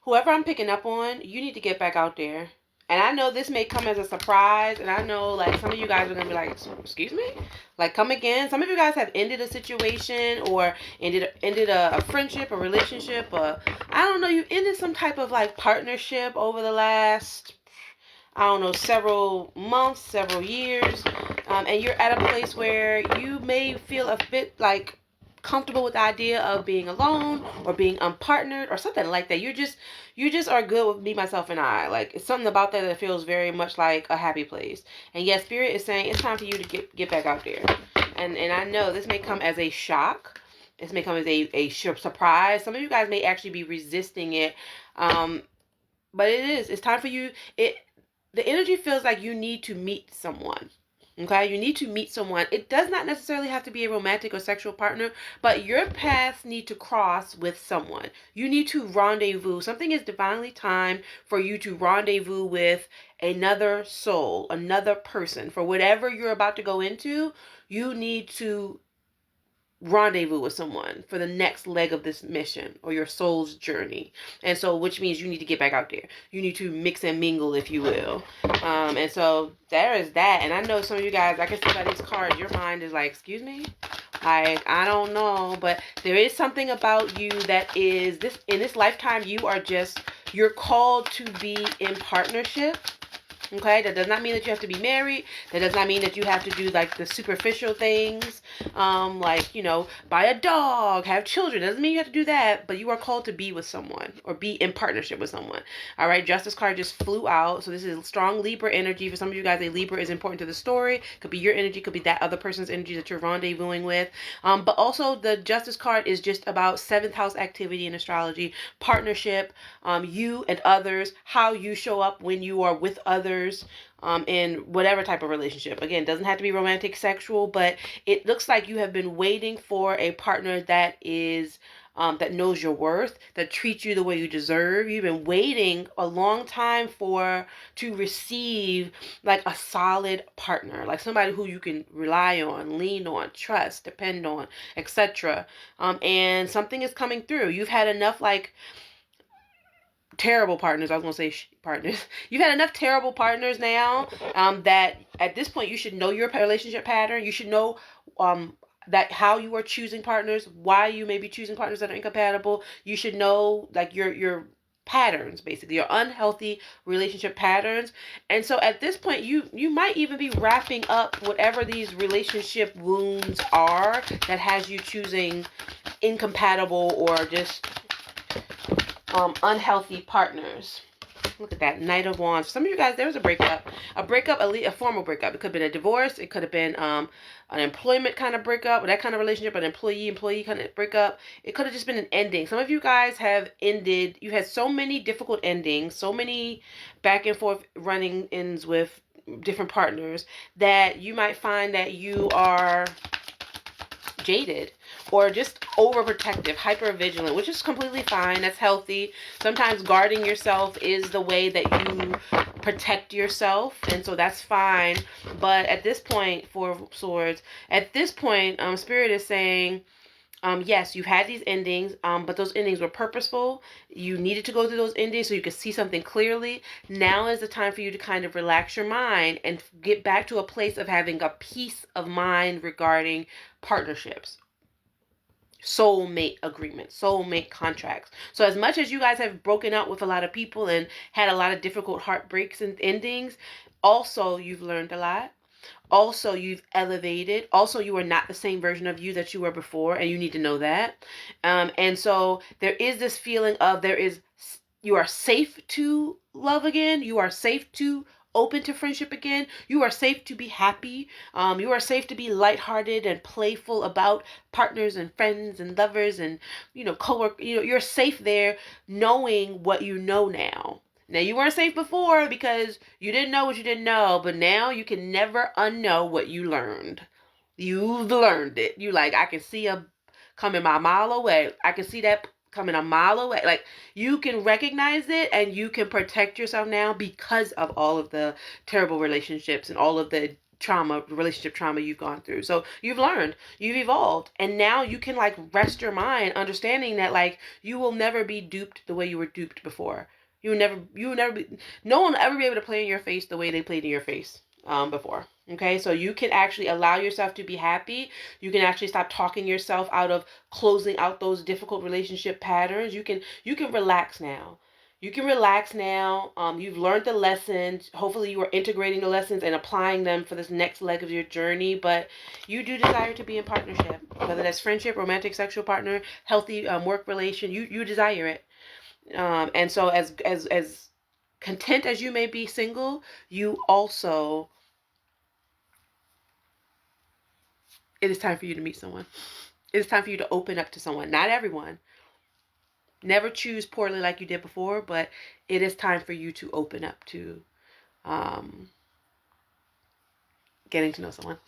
whoever I'm picking up on, you need to get back out there. And I know this may come as a surprise, and I know like some of you guys are gonna be like, "Excuse me," like come again. Some of you guys have ended a situation or ended a friendship, a relationship, or I don't know. You ended some type of like partnership over the last, I don't know, several months, several years, and you're at a place where you may feel a bit like comfortable with the idea of being alone or being unpartnered or something like that. You just are good with me, myself, and I. Like it's something about that that feels very much like a happy place. And yes, Spirit is saying it's time for you to get back out there. And I know this may come as a shock. This may come as a surprise. Some of you guys may actually be resisting it. But it is. It's time for you. The energy feels like you need to meet someone. Okay, you need to meet someone. It does not necessarily have to be a romantic or sexual partner, but your paths need to cross with someone. You need to rendezvous. Something is divinely timed for you to rendezvous with another soul, another person. For whatever you're about to go into, you need to rendezvous with someone for the next leg of this mission or your soul's journey. And so, which means you need to get back out there. You need to mix and mingle, if you will. And so there is that. And I know some of you guys, I can see by these cards, your mind is like, excuse me? Like, I don't know, but there is something about you that is this in this lifetime, you're called to be in partnership. Okay, that does not mean that you have to be married. That does not mean that you have to do like the superficial things, like, buy a dog, have children. Doesn't mean you have to do that, but you are called to be with someone or be in partnership with someone. All right, Justice card just flew out. So this is strong Libra energy. For some of you guys, a Libra is important to the story. Could be your energy, could be that other person's energy that you're rendezvousing with. But also the Justice card is just about 7th house activity in astrology, partnership, you and others, how you show up when you are with others, in whatever type of relationship. Again, doesn't have to be romantic, sexual, but it looks like you have been waiting for a partner that is that knows your worth, that treats you the way you deserve. You've been waiting a long time to receive like a solid partner, like somebody who you can rely on, lean on, trust, depend on, etc. And something is coming through. You've had enough like terrible partners. I was going to say partners. You've had enough terrible partners now, that at this point you should know your relationship pattern. You should know that how you are choosing partners, why you may be choosing partners that are incompatible. You should know like your patterns, basically your unhealthy relationship patterns. And so at this point you might even be wrapping up whatever these relationship wounds are that has you choosing incompatible or just unhealthy partners. Look at that, Knight of Wands. For some of you guys, there was a breakup, a formal breakup. It could have been a divorce. It could have been an employment kind of breakup, or that kind of relationship, an employee kind of breakup. It could have just been an ending. Some of you guys have ended. You had so many difficult endings, so many back and forth running ins with different partners that you might find that you are jaded or just overprotective, hyper vigilant, which is completely fine. That's healthy. Sometimes guarding yourself is the way that you protect yourself, and so that's fine. But at this point, Four of Swords, at this point, Spirit is saying, yes, you've had these endings, but those endings were purposeful. You needed to go through those endings so you could see something clearly. Now is the time for you to kind of relax your mind and get back to a place of having a peace of mind regarding partnerships, soulmate agreements, soulmate contracts. So as much as you guys have broken up with a lot of people and had a lot of difficult heartbreaks and endings, also you've learned a lot. Also, you've elevated. Also, you are not the same version of you that you were before, and you need to know that. And so there is this feeling of you are safe to love again. You are safe to open to friendship again. You are safe to be happy. You are safe to be lighthearted and playful about partners and friends and lovers and, coworkers. You're safe there knowing what you know now. Now, you weren't safe before because you didn't know what you didn't know, but now you can never unknow what you learned. You've learned it. You like, I can see a coming a mile away. I can see that coming a mile away. Like, you can recognize it and you can protect yourself now because of all of the terrible relationships and all of the trauma, relationship trauma you've gone through. So you've learned, you've evolved, and now you can like rest your mind understanding that like you will never be duped the way you were duped before. You will never be, no one will ever be able to play in your face the way they played in your face before. Okay, so you can actually allow yourself to be happy. You can actually stop talking yourself out of closing out those difficult relationship patterns. You can relax now. You can relax now. You've learned the lessons. Hopefully, you are integrating the lessons and applying them for this next leg of your journey. But you do desire to be in partnership, whether that's friendship, romantic, sexual partner, healthy work relation. You desire it. And so, as content as you may be single, you also, it is time for you to meet someone. It is time for you to open up to someone. Not everyone. Never choose poorly like you did before, but it is time for you to open up to getting to know someone.